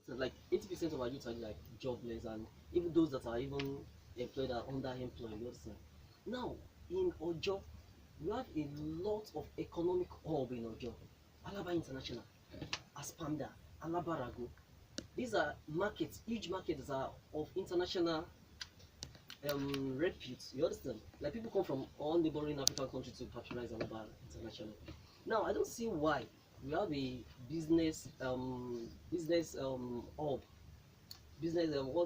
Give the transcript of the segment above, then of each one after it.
So like 80% of our youth are like jobless, and even those that are even employed are underemployed. You understand? Now in Ojo, we have a lot of economic hub in Ojo. Alaba International, Aspanda, Alaba Rago. These are markets, huge markets that are of international repute. You understand? Like people come from all neighboring African countries to patronize Alaba International. Now I don't see why we have a business hub, business what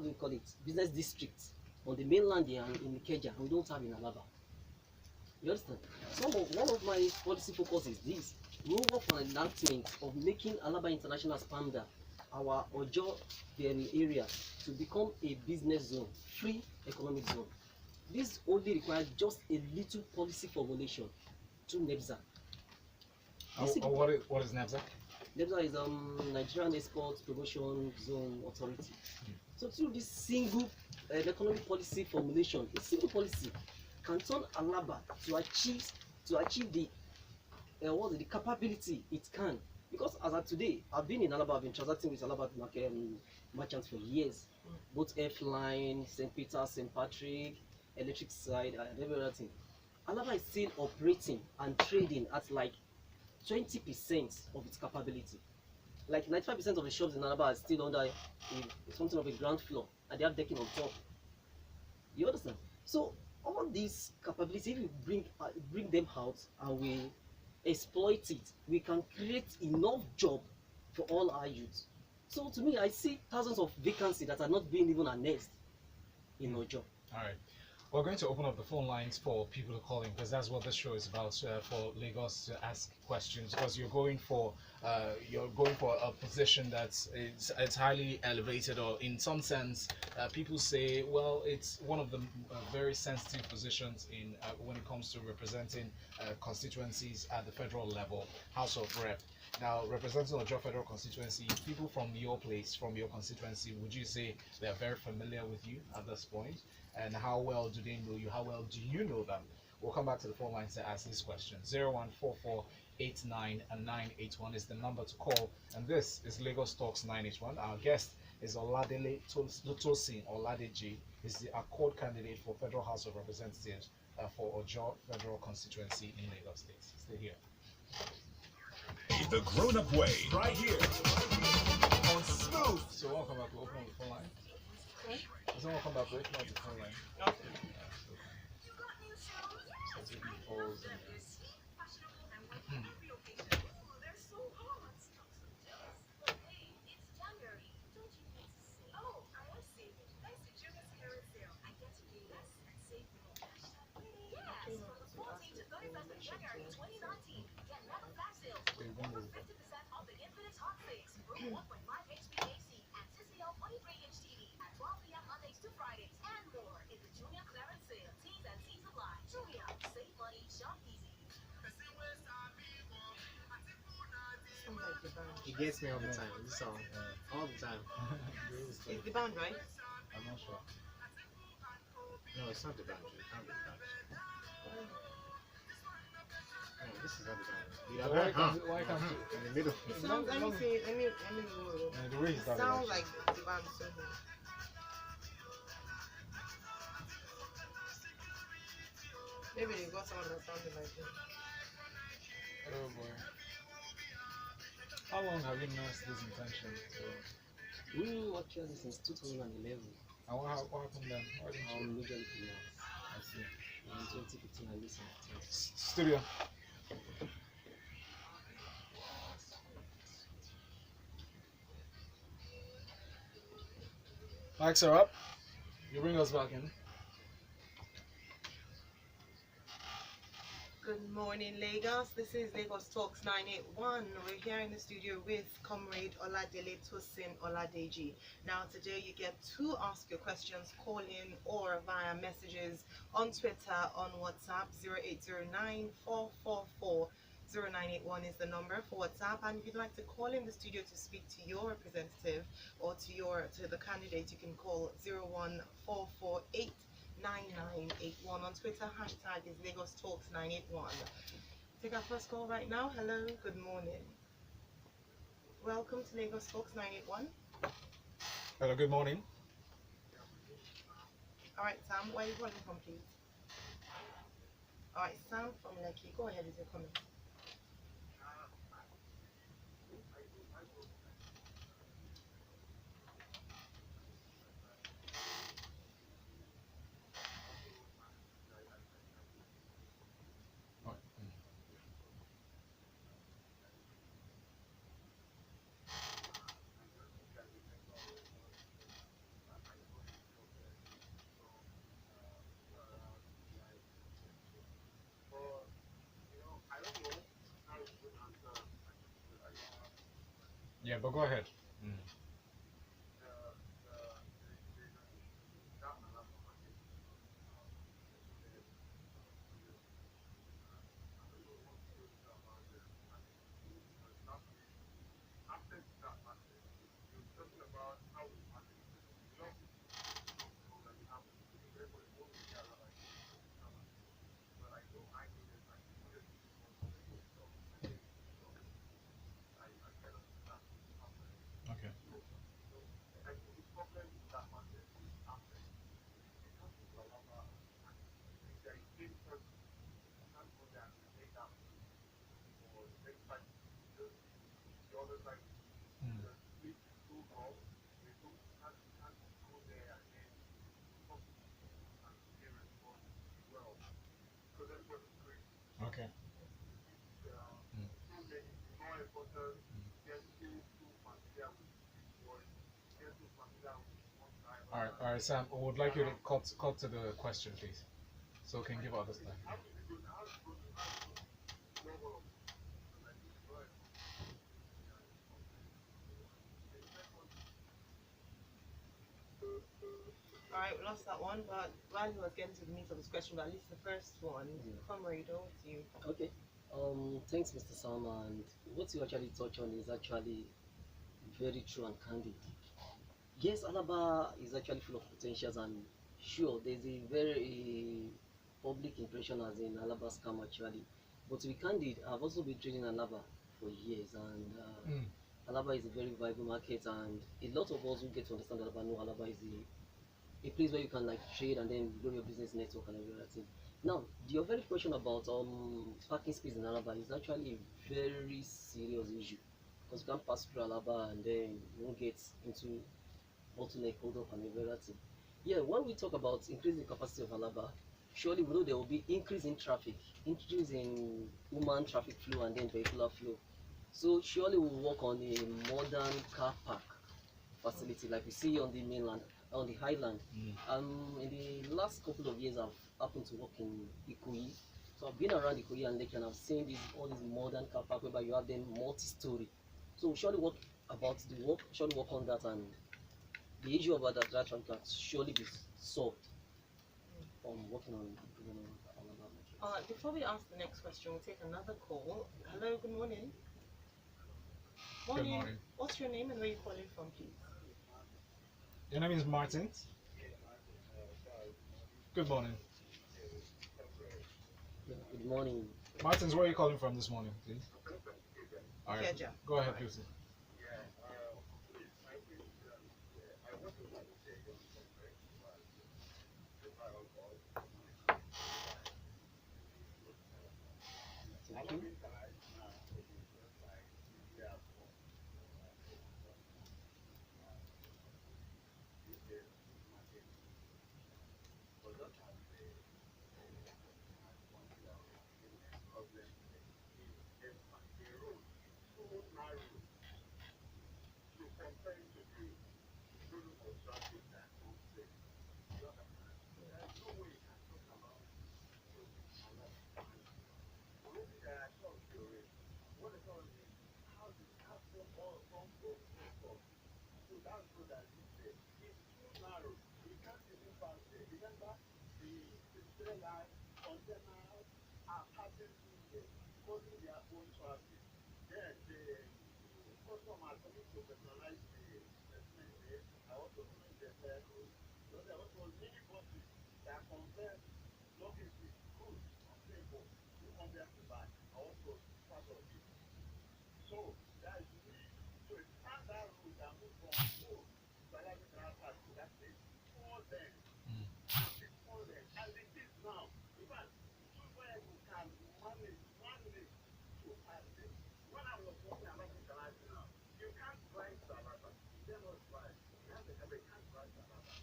do we call it? Business district on the mainland here and in Ikeja, and we don't have in Alaba. You understand? One of my policy focus is this. We work for an enactment of making Alaba International Spanda, our Ojo area, to become a business zone, free economic zone. This only requires just a little policy formulation to NEBSA. What is NEBSA? NEBSA is Nigerian Export Promotion Zone Authority. So through this single economic policy formulation, a single policy can turn Alaba to achieve the the capability it can. Because as of today, I've been in Alaba, I've been transacting with Alaba market merchants for years, both F-line, St. Peter, St. Patrick, electric side, and everything. Alaba is still operating and trading at like 20% of its capability. Like 95% of the shops in Alaba are still under something of a ground floor, and they have decking on top. You understand? So all these capabilities, if we bring them out and we exploit it, we can create enough job for all our youth. So to me, I see thousands of vacancies that are not being even announced in our job. All right. We're going to open up the phone lines for people to call in, because that's what this show is about, for Lagos to ask questions, because you're going for a position that's it's highly elevated, or in some sense people say, well, it's one of the very sensitive positions in when it comes to representing constituencies at the federal level, House of Rep. Now, representing Ojo Federal Constituency, people from your place, from your constituency, would you say they're very familiar with you at this point? And how well do they know you? How well do you know them? We'll come back to the phone lines to ask this question. 014489 is the number to call. And this is Lagos Talks 981. Our guest is Oladele Tosin Oladeji. He's the Accord candidate for Federal House of Representatives for Ojo Federal Constituency in Lagos State. Stay here. The grown-up way, right here on Smooth. So welcome back. We'll open up the phone line. Does someone come back? We'll open up the phone line. Okay. So taking calls and it gets me all the time. This song, all the time. Is the band right? I'm not sure. No, it's not the band. It can't be the band. No, this is not the band. So why can't you? In the middle. It sounds, let me see. Let me The way he it started, sounds actually. like the band so good. Maybe they got someone that sounded like it. Oh boy. How long have you nursed this intention? We actually since 2011. And what happened then? Why didn't you? Majorly finance. I see. In 2015, I listened to it. Studio. Mics are up. You bring us back in. Good morning, Lagos. This is Lagos Talks 981. We're here in the studio with Comrade Oladele Tosin Oladeji. Now, today you get to ask your questions, call in or via messages on Twitter, on WhatsApp. 0809-444-0981 is the number for WhatsApp. And if you'd like to call in the studio to speak to your representative or to the candidate, you can call 01448 9981 on Twitter. Hashtag is Lagos Talks 981. Take our first call right now. Hello, good morning. Welcome to Lagos Talks 981. Hello, good morning. All right, Sam, where are you calling from, please? All right, Sam from Lekki, go ahead with your comment. Oh, yeah, but go ahead. Mm. Okay. Mm. Okay. Mm. All right, Sam. I would like you to cut to the question, please, so we can give others time. All right, we lost that one, but while he was getting to the meat of his question, but at least the first one, Comrade, over to you. Okay. Thanks, Mr. Sam. And what you actually touch on is actually very true and candid. Yes, Alaba is actually full of potentials, and sure, there's a very public impression as in Alaba scam actually. But to be candid, I've also been trading Alaba for years, and Mm. Alaba is a very viable market, and a lot of us who get to understand Alaba know Alaba is a place where you can like trade and then grow your business network and everything. Now, your very question about parking space in Alaba is actually a very serious issue because you can't pass through Alaba and then you won't get into bottleneck, hold up, and everything. Yeah, when we talk about increasing the capacity of Alaba, surely we know there will be increase in traffic, increase in human traffic flow and then vehicular flow. So surely we'll work on a modern car park facility like we see on the mainland, on the highland. Mm. In the last couple of years, I've happened to work in Ikoyi. So I've been around Ikoyi and Lake and I've seen all these modern car park whereby you have them multi-story. So we surely work about the work, surely work on that, and the issue of that can surely be solved from working on improving on that. Before we ask the next question, we'll take another call. Hello, good morning. Good morning. What's your name and where you calling from, please? Your name is Martin. Good morning. Yeah, good morning. Martins, where are you calling from this morning, please? All right. Keja. Go ahead, please. Thank you.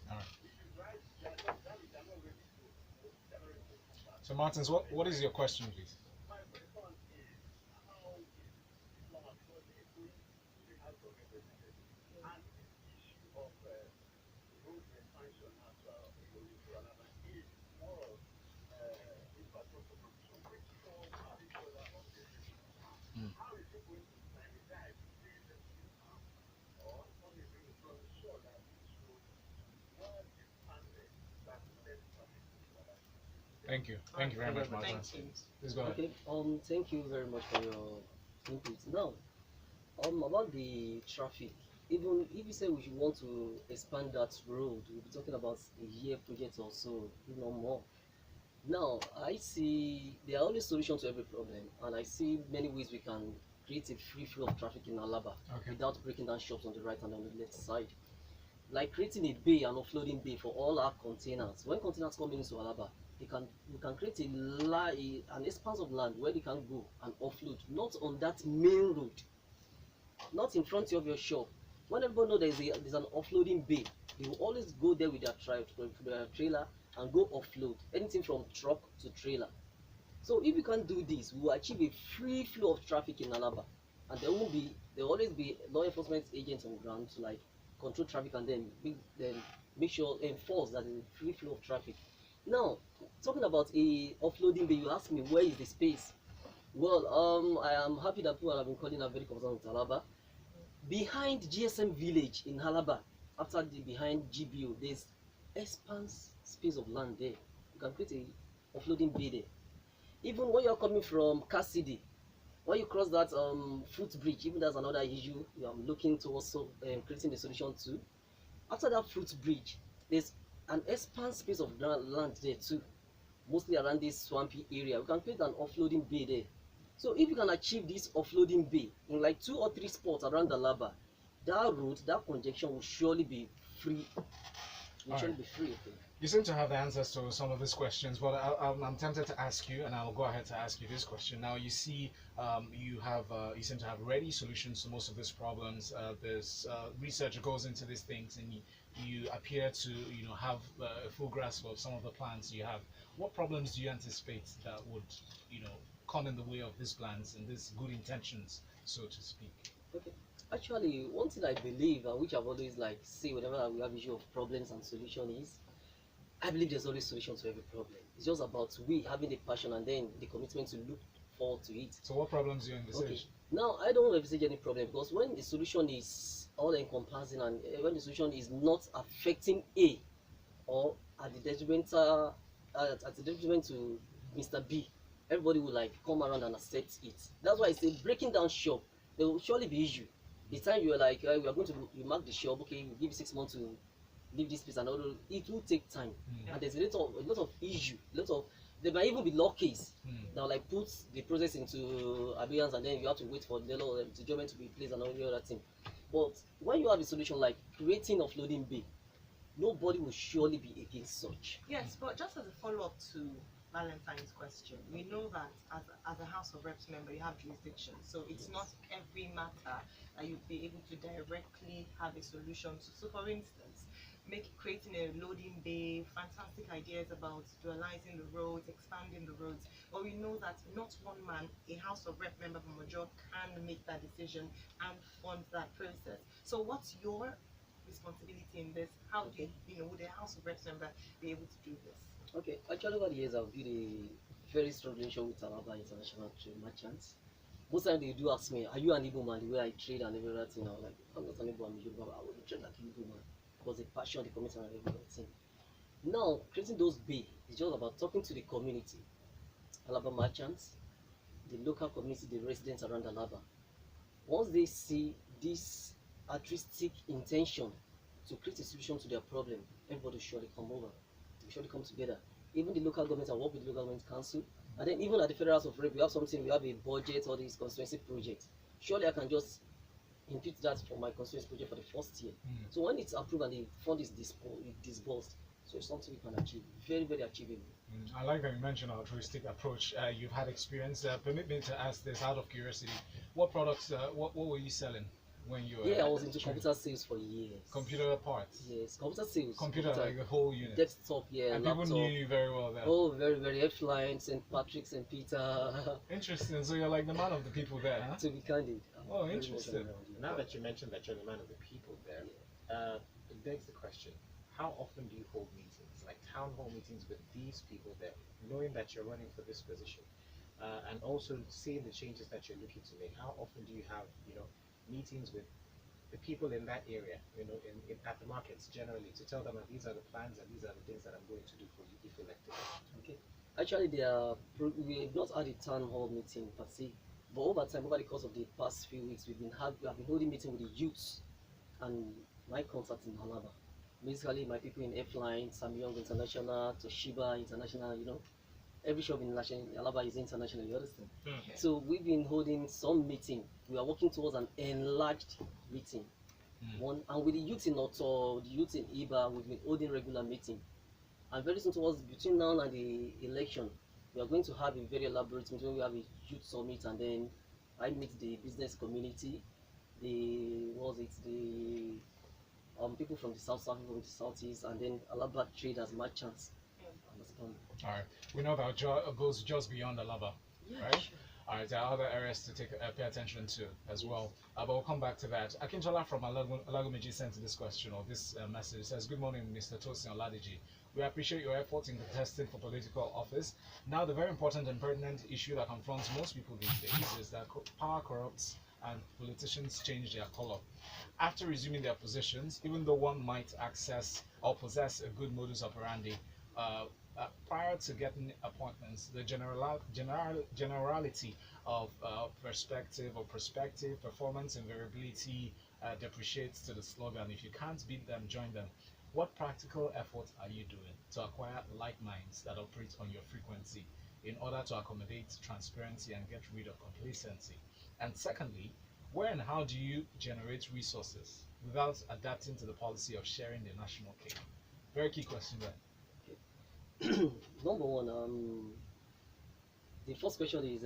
All right. So, Martins, what is your question, please? Mm. Thank you. Thank you very much, Thank Martins. you. Please go ahead. Okay. Thank you very much for your input. Now, about the traffic. Even if you say we should want to expand that road, we'll be talking about a year project or so, if not more. Now, I see there are only solutions to every problem, and I see many ways we can create a free flow of traffic in Alaba Okay. without breaking down shops on the right and on the left side. Like creating a bay, an offloading bay for all our containers. When containers come into Alaba, we can create an expanse of land where they can go and offload, not on that main road, not in front of your shop. When everybody know there's an offloading bay, they will always go there with their trailer and go offload anything from truck to trailer. So if you can do this, we will achieve a free flow of traffic in Alaba, and there will always be law enforcement agents on ground to like control traffic and then make sure enforce that there is a free flow of traffic. Now, talking about a offloading bay, you ask me where is the space. Well, I am happy that people have been calling are very concerned with Alaba. Behind GSM Village in Halaba, after behind GBO, there's expanse space of land there. You can create a offloading bay there. Even when you're coming from Cassidy, when you cross that footbridge, even that's another issue I'm looking to also creating the solution to. After that footbridge, there's an expanse space of land there too, mostly around this swampy area. We can create an offloading bay there. So if you can achieve this offloading bay in like 2 or 3 spots around the lava, that road, that congestion will surely be free. You seem to have the answers to some of these questions, but I'm tempted to ask you, and I'll go ahead to ask you this question. Now, you see, you seem to have ready solutions to most of these problems. There's research goes into these things, and you appear to, have a full grasp of some of the plans you have. What problems do you anticipate that would, come in the way of these plans and these good intentions, so to speak? Okay. Actually, one thing I believe, which I've always like say whenever we have issue of problems and solution is, I believe there's always solution to every problem. It's just about we having the passion and then the commitment to look forward to it. So what problems do you envisage? Okay. Now, I don't envisage any problem because when the solution is all encompassing and when the solution is not affecting A or at the detriment to Mr. B, everybody will like come around and accept it. That's why I say breaking down shop, there will surely be issue. The time you are like, we are going to you mark the shop, okay, we give you 6 months to leave this place and all, it will take time. And there's a lot of issue, there might even be law case that like put the process into abeyance and then you have to wait for the law the judgment to be placed and all the other thing. But when you have a solution like creating offloading bay, nobody will surely be against such. Yes, but just as a follow-up to Valentine's question, we know that as a House of Reps member, you have jurisdiction. So it's not every matter that you'd be able to directly have a solution to. So for instance, creating a loading bay, fantastic ideas about dualizing the roads, expanding the roads. But we know that not one man, a House of Rep member from Major, can make that decision and fund that process. So what's your responsibility in this? How do you, would a House of Reps member be able to do this? Okay, actually over the years I've built a very strong relation with Alaba International Trade Merchants. Most times they do ask me, are you an Igbo man? The way I trade and everything, I'm like, I'm not an Igbo, I'm a Yoruba, I will trade like an Igbo man. Because the passion, the commitment and everything. Now, creating those bay is just about talking to the community. Alaba merchants, the local community, the residents around Alaba. Once they see this altruistic intention to create a solution to their problem, everybody will surely come over. We surely come together. Even the local government, I work with the local government council, and then even at the Federal House of Rep, we have a budget or this constituency project. Surely I can just impute that for my constituency project for the first year. So when it's approved and the fund is disbursed, So it's something we can achieve. Very, very achievable. I like that you mentioned altruistic approach. You've had experience. Permit me to ask this out of curiosity. What products, what were you selling when you were Yeah, I was into training? computer sales for years. Computer parts? Yes, computer sales. Computer, like the whole unit? Desktop, yeah, And laptop. people knew you very well there? Oh, very, very. F-Line, St. Patrick's and Peter. Interesting. So you're like the man of the people there, huh? To be candid. I'm Oh, very much interesting. around, yeah. Now that you mentioned that you're the man of the people there, it begs the question: how often do you hold meetings, like town hall meetings with these people there, knowing that you're running for this position, and also seeing the changes that you're looking to make? How often do you have, meetings with the people in that area, at the markets generally, to tell them that these are the plans and these are the things that I'm going to do for you if elected? Okay. Actually, we've not had a town hall meeting per se, but over time, over the course of the past few weeks, we have been holding meeting with the youths and my contact in Alaba. Basically, my people in F-Line, Sam Young International, Toshiba International, every shop in Alaba is international, you understand? So we've been holding some meeting. We are working towards an enlarged meeting. And with the youth in Oto, the youth in Iba, we've been holding regular meeting. And very soon towards between now and the election, we are going to have a very elaborate meeting. We have a youth summit, and then I meet the business community, the people from the south, from the southeast, and then Alaba traders, merchants. All right. We know that goes just beyond Alaba, right? Sure. All right. There are other areas to pay attention to as well. But we'll come back to that. Akintola from Alagomeji sent this question or this message. It says, "Good morning, Mr. Tosin Oladeji. We appreciate your efforts in contesting for political office. Now, the very important and pertinent issue that confronts most people these days is that power corrupts and politicians change their color. After resuming their positions, even though one might access or possess a good modus operandi, prior to getting appointments, the generality of perspective, performance, and variability depreciates to the slogan, if you can't beat them, join them. What practical efforts are you doing to acquire like minds that operate on your frequency in order to accommodate transparency and get rid of complacency? And secondly, where and how do you generate resources without adapting to the policy of sharing the national cake?" Very key question there. Number one, the first question is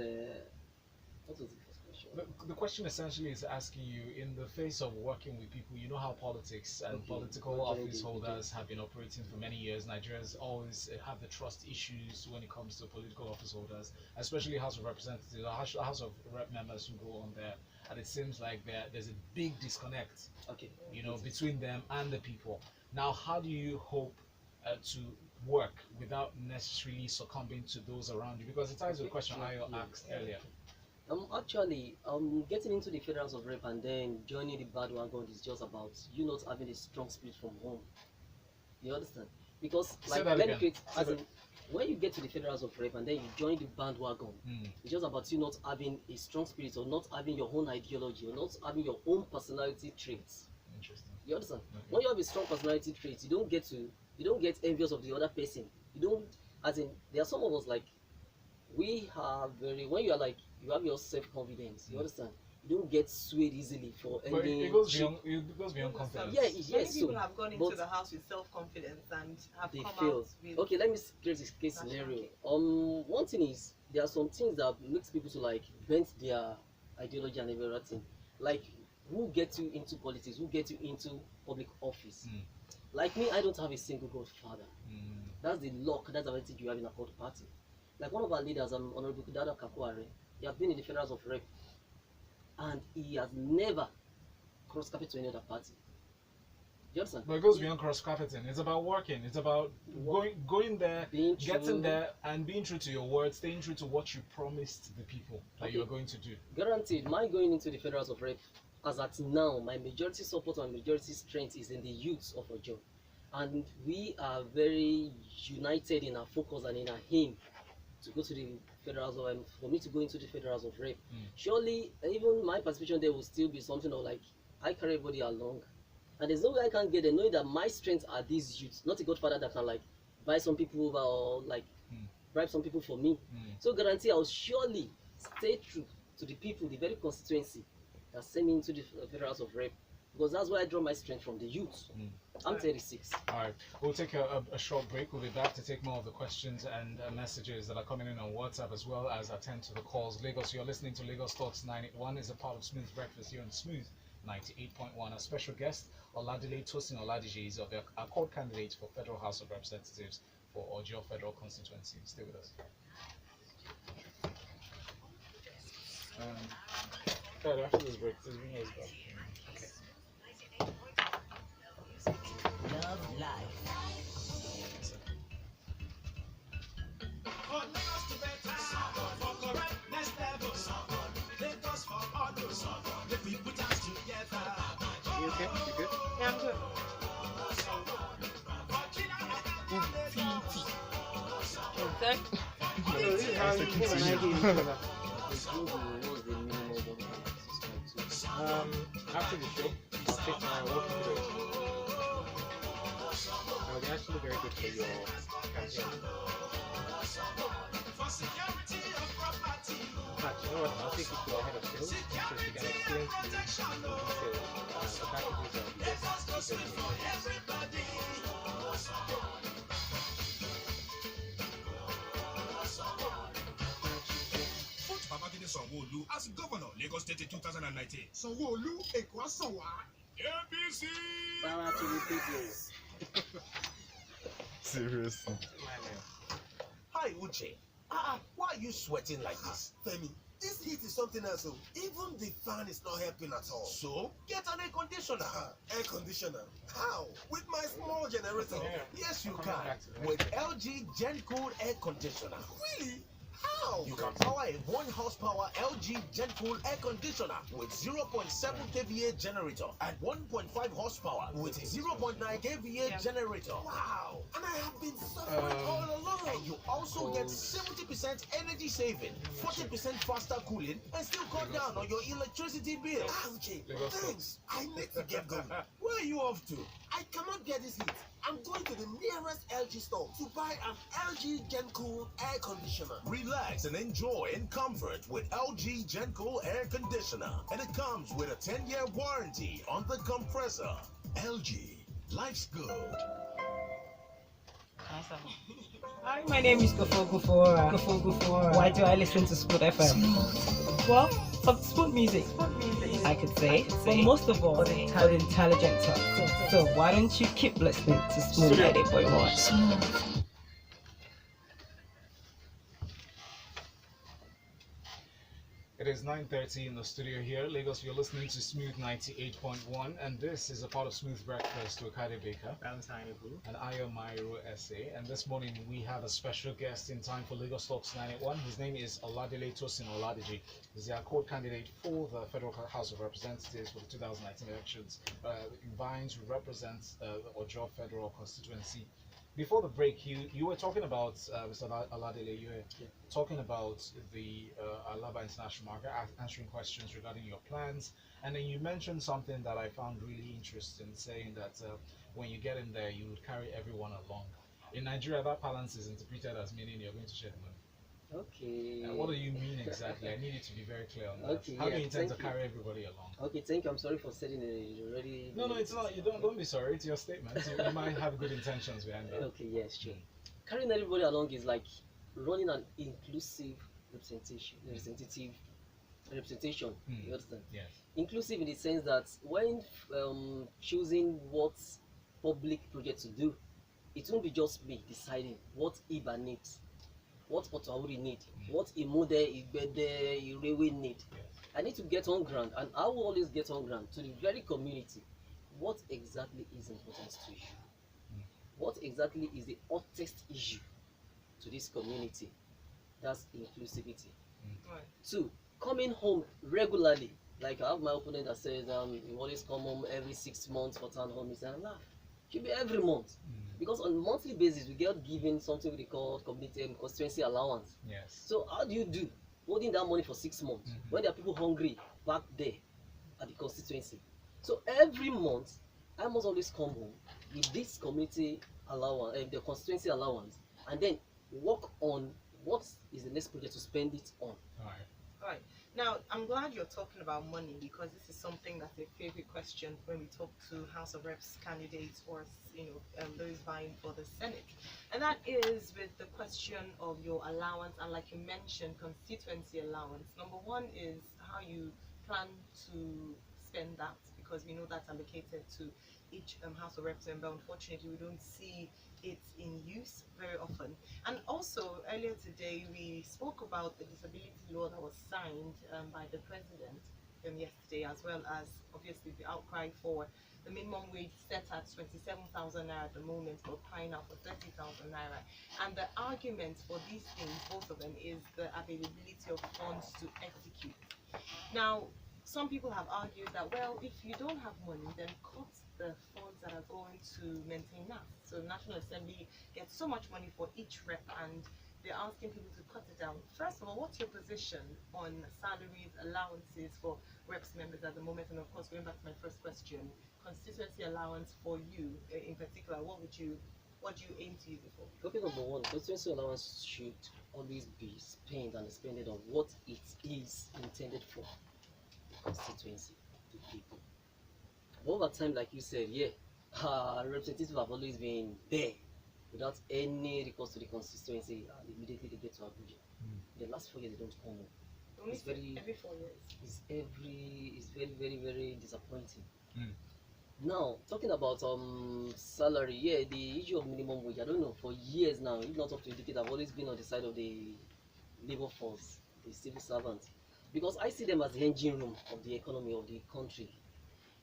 what was the first question? The question essentially is asking you, in the face of working with people, you know how politics and political office holders have been operating for many years. Nigerians always have the trust issues when it comes to political office holders, especially House of Representatives, or House of Rep members who go on there, and it seems like there's a big disconnect, between them and the people. Now, how do you hope to work without necessarily succumbing to those around you? Because it ties to the question I asked earlier. Actually, getting into the Federals of Rep and then joining the bandwagon is just about you not having a strong spirit from home. You understand? Because when you get to the Federals of Rep and then you join the bandwagon, it's just about you not having a strong spirit, or not having your own ideology, or not having your own personality traits. Interesting. You understand? Okay. When you have a strong personality trait, you don't get envious of the other person. There are some of us, like, we have when you are like, you have your self-confidence, you understand? You don't get swayed easily for But any. it goes beyond confidence. Yeah, Many yes. people have gone into the house with self-confidence and have They come fail. out with. Okay, let me create a case scenario. One thing is, there are some things that makes people to like bend their ideology and everything. Like, who gets you into politics? Who gets you into public office? Like me, I don't have a single godfather. That's the luck, that's the advantage you have in a court party. Like one of our leaders, Honorable Kudada Kakware, he has been in the Federals of Rep, and he has never cross-carpet to any other party. Do you understand? But it goes beyond cross-carpeting. It's about working. It's about going there, getting there, and being true to your word, staying true to what you promised the people that you are going to do. Guaranteed, my going into the Federals of Rep, as at now, my majority support and majority strength is in the youths of Ojo. And we are very united in our focus and in our aim to go to the Federals of Rep, for me to go into the Federals of Rep. Surely, even my participation there will still be something of like, I carry everybody along. And there's no way I can get there knowing that my strengths are these youths, not a godfather that can like buy some people over or like bribe some people for me. So guarantee I will surely stay true to the people, the very constituency that sent me into the Federals of Rep, because that's where I draw my strength from, the youth. I'm 36. All right, we'll take a short break. We'll be back to take more of the questions and messages that are coming in on WhatsApp, as well as attend to the calls. Lagos, you're listening to Lagos Talks 981, is a part of Smooth Breakfast here on Smooth 98.1. Our special guest, Oladele Tosin Oladeji, is of the Accord candidate for Federal House of Representatives for Ojo Federal Constituency. Stay with us. After this break, please bring us back. Love life. For Lagos to better, for correct next level, Lagos for others, if we put us together. You okay? You good? Yeah, I'm good. After the show, I'll take my walking through it. It'll be actually very good for your campaign. But you know what? I'll take you to the head of sales so she can explain to you the details. The packages are the best. Put Babajide Sanwo-Olu as governor, Lagos State in 2019. Sanwo-Olu, Èkó Sanwa. APC! Power to the people. Seriously. Hi, Uche. Why are you sweating like this? Femi, this heat is something else. Oh. Even the fan is not helping at all. So, get an air conditioner. Air conditioner? How? With my small generator? Yes, you can. With LG Gen Cool Air Conditioner. Really? How? You can power a 1 horsepower LG Gen Cool Air Conditioner with 0.7 kVA generator and 1.5 horsepower with 0.9 kVA generator. Wow. And I have been suffering all along. And you also get 70% energy saving, 40% faster cooling, and still cut down on your electricity bill. Okay, thanks. I need to get going. Where are you off to? I cannot get this heat. I'm going to the nearest LG store to buy an LG Gen Cool air conditioner. Relax and enjoy in comfort with LG Gen Cool Air Conditioner. And it comes with a 10-year warranty on the compressor. LG, life's good. Hi, my name is Gofo Gofora. Why do I listen to Sport FM? Well, some sport music, I could say, but most of all, the intelligent talk. So why don't you keep listening to Smooth 98.1? It is 9:30 in the studio here. Lagos, you're listening to Smooth 98.1, and this is a part of Smooth Breakfast with Kade Baker. Valentine Ohu. And I am Myro SA. And this morning we have a special guest in time for Lagos Talks 981. His name is Oladele Tosin Oladeji. He's the Accord candidate for the Federal House of Representatives for the 2019 elections, vying to represent the Ojo Federal Constituency. Before the break, you were talking about, Mr. Oladele, you were talking about the Alaba International Market, answering questions regarding your plans, and then you mentioned something that I found really interesting, saying that when you get in there, you would carry everyone along. In Nigeria, that balance is interpreted as meaning you're going to share the money. Okay. And what do you mean exactly? I need you to be very clear on that. Okay, How do you intend to thank you. carry everybody along? Okay, thank you. I'm sorry for setting it already. No, it's not. You don't be sorry. It's your statement. You might have good intentions behind that. Okay, yes, sure. Carrying everybody along is like running an inclusive representation. You understand? Yes. Inclusive in the sense that when choosing what public project to do, it won't be just me deciding what IBA needs, what Otauri need, what Imode, Ibede, Irewe need. I need to get on ground, and I will always get on ground to the very community. What exactly is important to you? What exactly is the hottest issue to this community? That's inclusivity. Right. 2, coming home regularly. Like I have my opponent that says you always come home every 6 months for town hall meetings. And laugh. Should be every month. Because on a monthly basis we get given something we call community constituency allowance. Yes. So how do you do holding that money for 6 months when there are people hungry back there at the constituency? So every month I must always come home with this community allowance, the constituency allowance, and then work on what is the next project to spend it on. All right. Right. Now, I'm glad you're talking about money because this is something that's a favorite question when we talk to House of Reps candidates or those vying for the Senate, and that is with the question of your allowance and, like you mentioned, constituency allowance. Number one is how you plan to spend that because we know that's allocated to each House of Reps member. Unfortunately, we don't see it in use very often. And also, earlier today, we spoke about the disability law that was signed by the president yesterday, as well as obviously the outcry for the minimum wage set at 27,000 naira at the moment, but crying out for 30,000 naira. And the argument for these things, both of them, is the availability of funds to execute. Now, some people have argued that, well, if you don't have money, then cut the funds that are going to maintain that. So the National Assembly gets so much money for each rep, and they're asking people to cut it down. First of all, what's your position on salaries, allowances for reps members at the moment? And of course, going back to my first question, constituency allowance for you in particular, what do you aim to use it for? Topic number one, constituency allowance should always be spent and expended on what it is intended for, the constituency, the people. But over time, like you said, yeah, representatives have always been there without any recourse to the constituency, and immediately they get to Abuja. The last 4 years they don't come home. Only It's very every 4 years. it's very disappointing. Now, talking about salary, yeah, the issue of minimum wage, I don't know, for years now, if not up to a decade, I've always been on the side of the labor force, the civil servants, because I see them as the engine room of the economy of the country.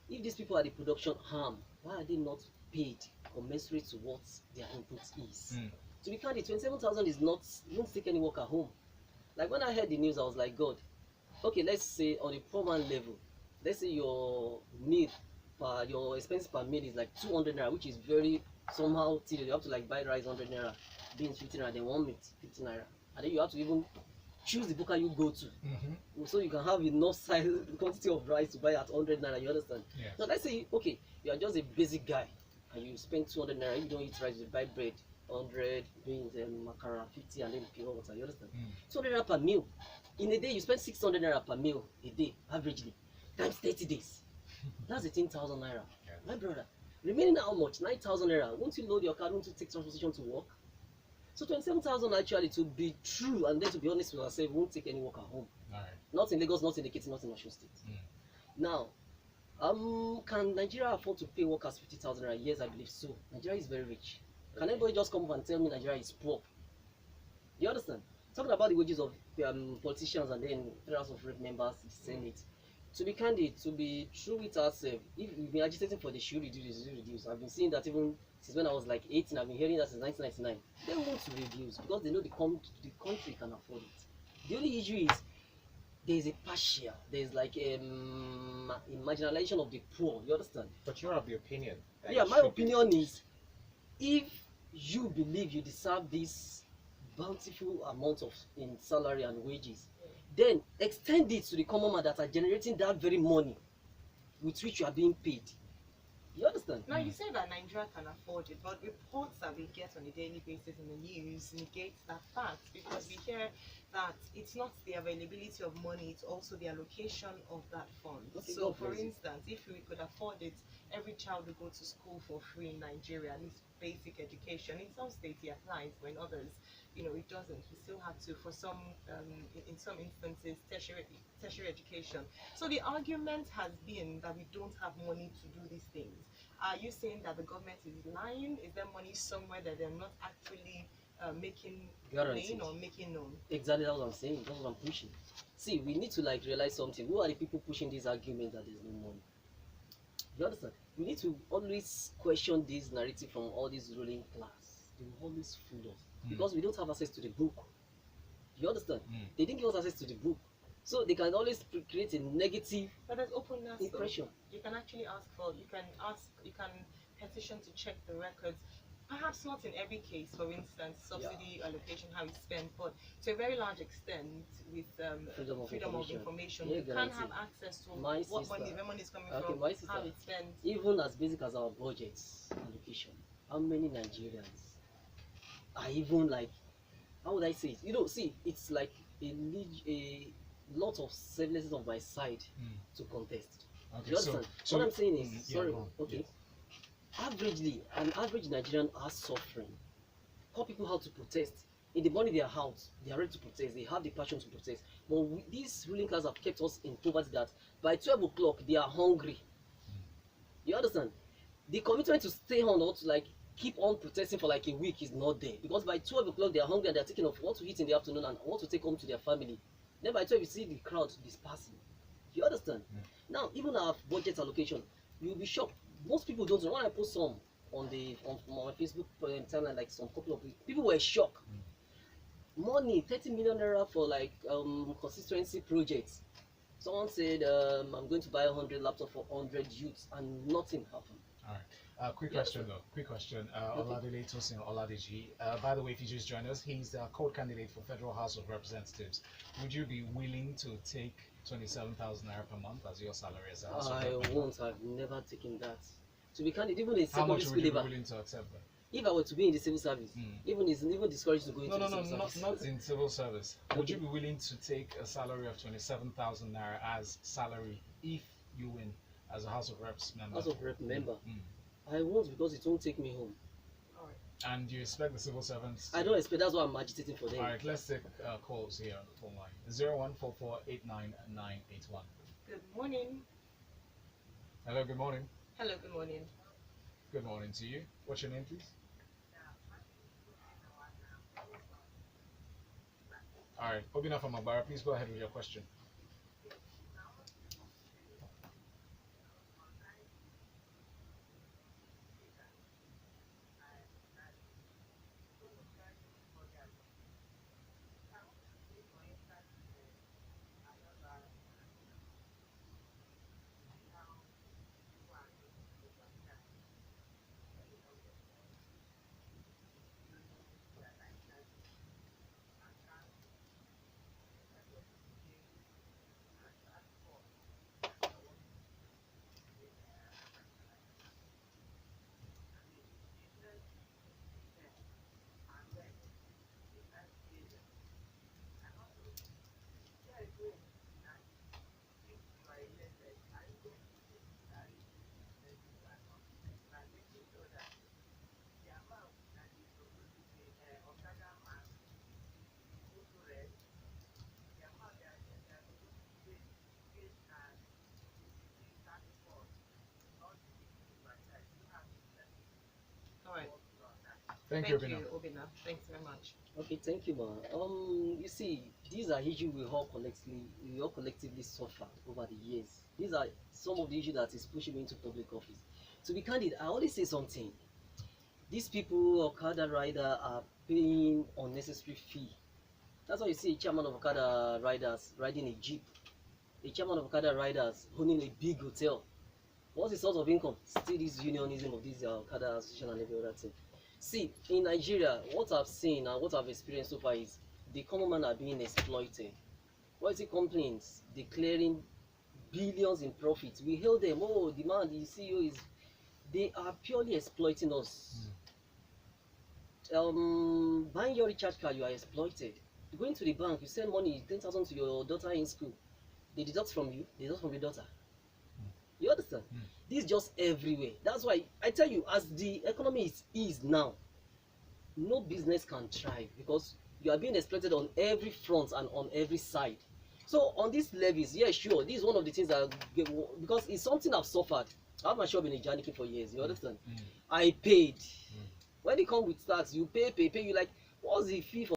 If these people are the production arm, why are they not paid commensurate to what their input is? To be candid, 27,000 is not, you won't take any work at home. Like when I heard the news, I was like, God, okay, let's say on a poor man level, let's say your expense per meal is like 200 naira, which is very somehow till you have to like buy rice 100 naira, beans 50 naira, then one meat 50 naira, and then you have to even choose the buka you go to, so you can have enough size quantity of rice to buy at 100 naira. You understand? Yes. Now let's say okay, you are just a basic guy and you spend 200 naira. If you don't eat rice, you buy bread 100, beans and macaroni 50, and then pure water. You understand? 200 naira per meal. In a day, you spend 600 naira per meal a day, averagely, times 30 days. That's 18,000 naira. Yeah. My brother, remaining how much? 9,000 naira. Won't you load your car? Won't you take transportation to work? So 27,000 actually, to be true and then to be honest with ourselves, won't take any work at home. All right. Not in Lagos, not in Ekiti, not in Osun State. Now, can Nigeria afford to pay workers 50,000 naira? Yes, I believe so. Nigeria is very rich. Can anybody just come up and tell me Nigeria is poor? You understand? Talking about the wages of politicians and then House of Rep members, Senate. To be candid, to be true with ourselves, if we've been agitating for the should reduce. I've been seeing that even since when I was like 18. I've been hearing that since 1999. They want to reduce because they know the country can afford it. The only issue is there is a partial, there's like a marginalization of the poor. You understand? But you're of the opinion. That Yeah, it my should be- opinion is, if you believe you deserve this bountiful amount of in salary and wages, then extend it to the common man that are generating that very money with which you are being paid. You understand? Now, you say that Nigeria can afford it, but reports that we get on a daily basis in the news negates that fact, because we hear that it's not the availability of money, it's also the allocation of that fund. Okay, So, God for bless you. instance, if we could afford it, every child would go to school for free in Nigeria, at least basic education. In some states it applies, but in others, it doesn't. We still have to, for some, in some instances, tertiary education. So the argument has been that we don't have money to do these things. Are you saying that the government is lying? Is there money somewhere that they're not actually making Guaranteed. plain or making known? Exactly, that's what I'm saying. That's what I'm pushing. See, we need to like realize something. Who are the people pushing this argument that there's no money? You understand? We need to always question this narrative from all these ruling class. They will always fool us because we don't have access to the book. You understand? They didn't give us access to the book, so they can always create a negative But there's openness. impression. You can actually you can petition to check the records. Perhaps not in every case, for instance, subsidy allocation, how it's spent, but to a very large extent with freedom of information, Yeah, you can guaranteed. have access to My what sister. money, where money is coming Okay, from, my sister. how it's spent. Even as basic as our budgets allocation, how many Nigerians are even like, how would I say it? See, it's like a lot of selflessness on my side to contest. Okay, You understand? so What I'm saying is, yeah, sorry, go on. okay. Yeah. Averagely, an average Nigerian are suffering. Call people how to protest. In the morning they are out, they are ready to protest, they have the passion to protest. But these ruling class have kept us in poverty that by 12 o'clock they are hungry. You understand? The commitment to stay on or to like keep on protesting for like a week is not there, because by 12 o'clock they are hungry and they are thinking of what to eat in the afternoon and what to take home to their family. Then by 12 you see the crowd dispersing. You understand? Now even our budget allocation, you'll be shocked. Most people don't know. When I post some on my Facebook timeline, like some couple of weeks, people were shocked. Money 30 million naira for like constituency projects. Someone said I'm going to buy 100 laptops for 100 youths and nothing happened. All right. Quick question though. Quick question. Oladele Tosin Oladeji. By the way, if you just joined us, he's the co-candidate for Federal House of Representatives. Would you be willing to take 27,000 naira per month as your salary as a House of I Representatives? won't. I've never taken that. To be candid, even in How secondary much school would you be level, willing to accept that? if I were to be in the civil service, even it's even discouraged to go into No, the civil service. not in civil service. Would you be willing to take a salary of 27,000 naira as salary if you win as a House of Reps member? House of Rep member. I won't, because it won't take me home. And you expect the civil servants to... I don't expect. That's why I'm agitating for them. All right, let's take calls here on the phone line. 0144899981. Good morning. Hello, good morning. Hello, good morning. Good morning to you. What's your name, please? All right, Obina from Abara, please go ahead with your question. Thank you, Obina. Obina. Thanks very much. Okay, thank you, man. You see, these are issues we all collectively suffer over the years. These are some of the issues that is pushing me into public office. To be candid, I always say something. These people, Okada rider, are paying unnecessary fee. That's why you see a chairman of Okada riders riding a jeep, a chairman of Okada riders owning a big hotel. What's the source of income? Still this unionism of this Okada association and every other thing. See, in Nigeria, what I've seen and what I've experienced so far is the common man are being exploited. What is it complaints? Declaring billions in profits. We hail them, oh, the man, the CEO is... They are purely exploiting us. Buying your recharge card, you are exploited. Going to the bank, you send money, 10,000 to your daughter in school. They deduct from you, they deduct from your daughter. You understand? This is just everywhere. That's why I tell you, as the economy is now, no business can thrive because you are being exploited on every front and on every side. So on these levies, yeah, sure, this is one of the things that because it's something I've suffered. I have my shop in Ijaniki for years. You understand? I paid. When they come with tax, you pay. You like, what's the fee for?